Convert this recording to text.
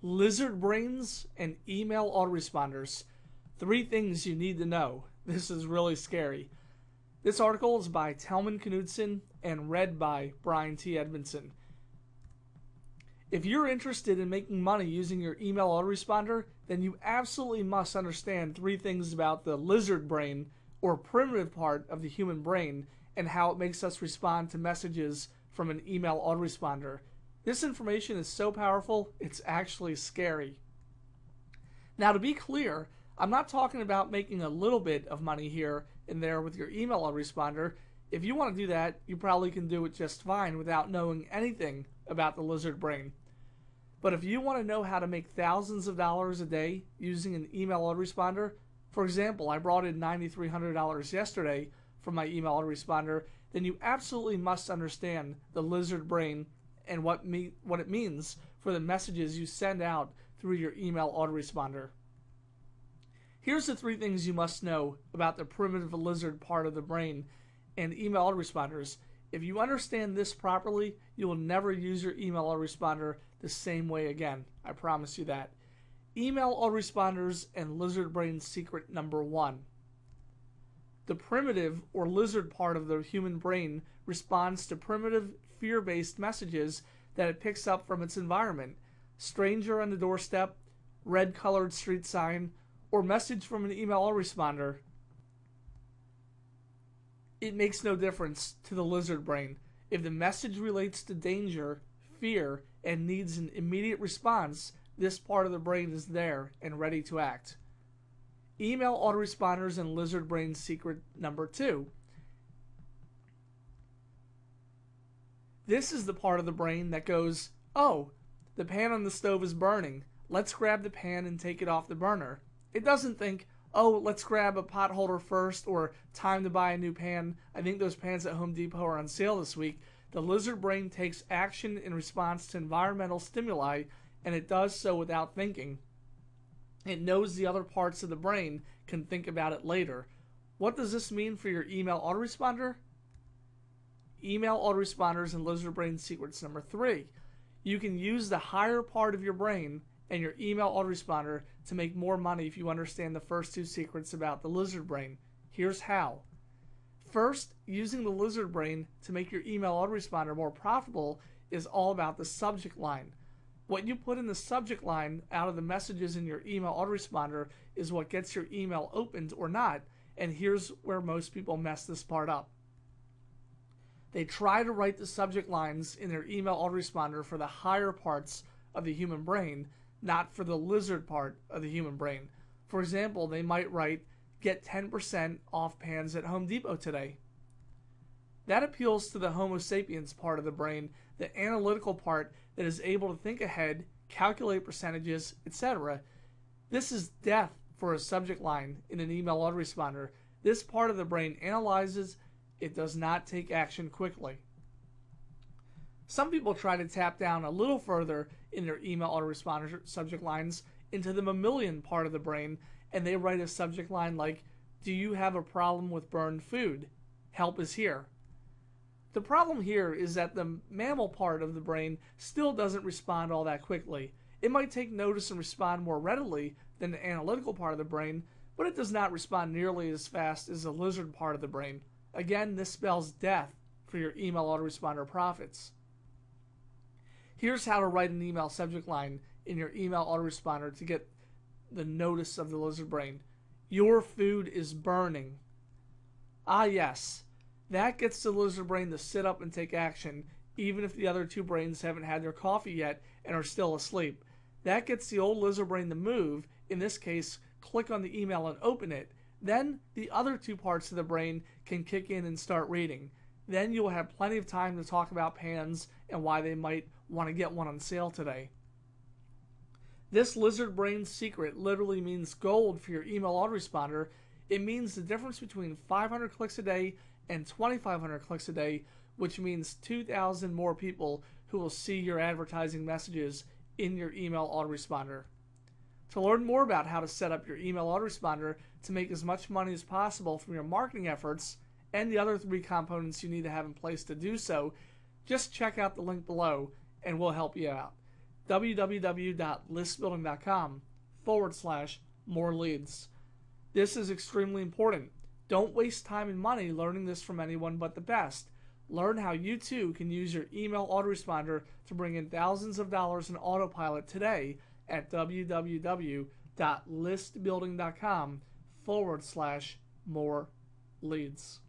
Lizard brains and email autoresponders. 3 things you need to know. This is really scary. This article is by Telman Knudsen and read by Brian T. Edmondson. If you're interested in making money using your email autoresponder, then you absolutely must understand 3 things about the lizard brain, or primitive part of the human brain, and how it makes us respond to messages from an email autoresponder. This information is so powerful, it's actually scary. Now, to be clear, I'm not talking about making a little bit of money here and there with your email autoresponder. If you want to do that, you probably can do it just fine without knowing anything about the lizard brain. But if you want to know how to make thousands of dollars a day using an email autoresponder, for example, I brought in $9,300 yesterday from my email autoresponder, then you absolutely must understand the lizard brain and what it means for the messages you send out through your email autoresponder. Here's the 3 things you must know about the primitive lizard part of the brain and email autoresponders. If you understand this properly, you will never use your email autoresponder the same way again. I promise you that. Email autoresponders and lizard brain secret number 1. The primitive or lizard part of the human brain responds to primitive fear-based messages that it picks up from its environment. Stranger on the doorstep, red-colored street sign, or message from an email autoresponder. It makes no difference to the lizard brain. If the message relates to danger, fear, and needs an immediate response, this part of the brain is there and ready to act. Email autoresponders and lizard brain secret number 2. This is the part of the brain that goes, oh, the pan on the stove is burning. Let's grab the pan and take it off the burner. It doesn't think, oh, let's grab a potholder first, or time to buy a new pan. I think those pans at Home Depot are on sale this week. The lizard brain takes action in response to environmental stimuli, and it does so without thinking. It knows the other parts of the brain can think about it later. What does this mean for your email autoresponder? Email autoresponders and lizard brain secrets number 3. You can use the higher part of your brain and your email autoresponder to make more money if you understand the first 2 secrets about the lizard brain. Here's how. First, using the lizard brain to make your email autoresponder more profitable is all about the subject line. What you put in the subject line out of the messages in your email autoresponder is what gets your email opened or not, and here's where most people mess this part up. They try to write the subject lines in their email autoresponder for the higher parts of the human brain, not for the lizard part of the human brain. For example, they might write, get 10% off pans at Home Depot today. That appeals to the Homo sapiens part of the brain, the analytical part that is able to think ahead, calculate percentages, etc. This is death for a subject line in an email autoresponder. This part of the brain analyzes, it does not take action quickly. Some people try to tap down a little further in their email autoresponder subject lines into the mammalian part of the brain, and they write a subject line like, do you have a problem with burned food? Help is here. The problem here is that the mammal part of the brain still doesn't respond all that quickly. It might take notice and respond more readily than the analytical part of the brain, but it does not respond nearly as fast as the lizard part of the brain. Again, this spells death for your email autoresponder profits. Here's how to write an email subject line in your email autoresponder to get the notice of the lizard brain. Your food is burning. Ah yes, that gets the lizard brain to sit up and take action, even if the other 2 brains haven't had their coffee yet and are still asleep. That gets the old lizard brain to move, in this case, click on the email and open it. Then the other 2 parts of the brain can kick in and start reading. Then you will have plenty of time to talk about pans and why they might want to get one on sale today. This lizard brain secret literally means gold for your email autoresponder. It means the difference between 500 clicks a day and 2,500 clicks a day, which means 2,000 more people who will see your advertising messages in your email autoresponder. To learn more about how to set up your email autoresponder to make as much money as possible from your marketing efforts and the other 3 components you need to have in place to do so, just check out the link below and we'll help you out. www.listbuilding.com/more leads. This is extremely important. Don't waste time and money learning this from anyone but the best. Learn how you too can use your email autoresponder to bring in thousands of dollars in autopilot today at www.listbuilding.com/more leads.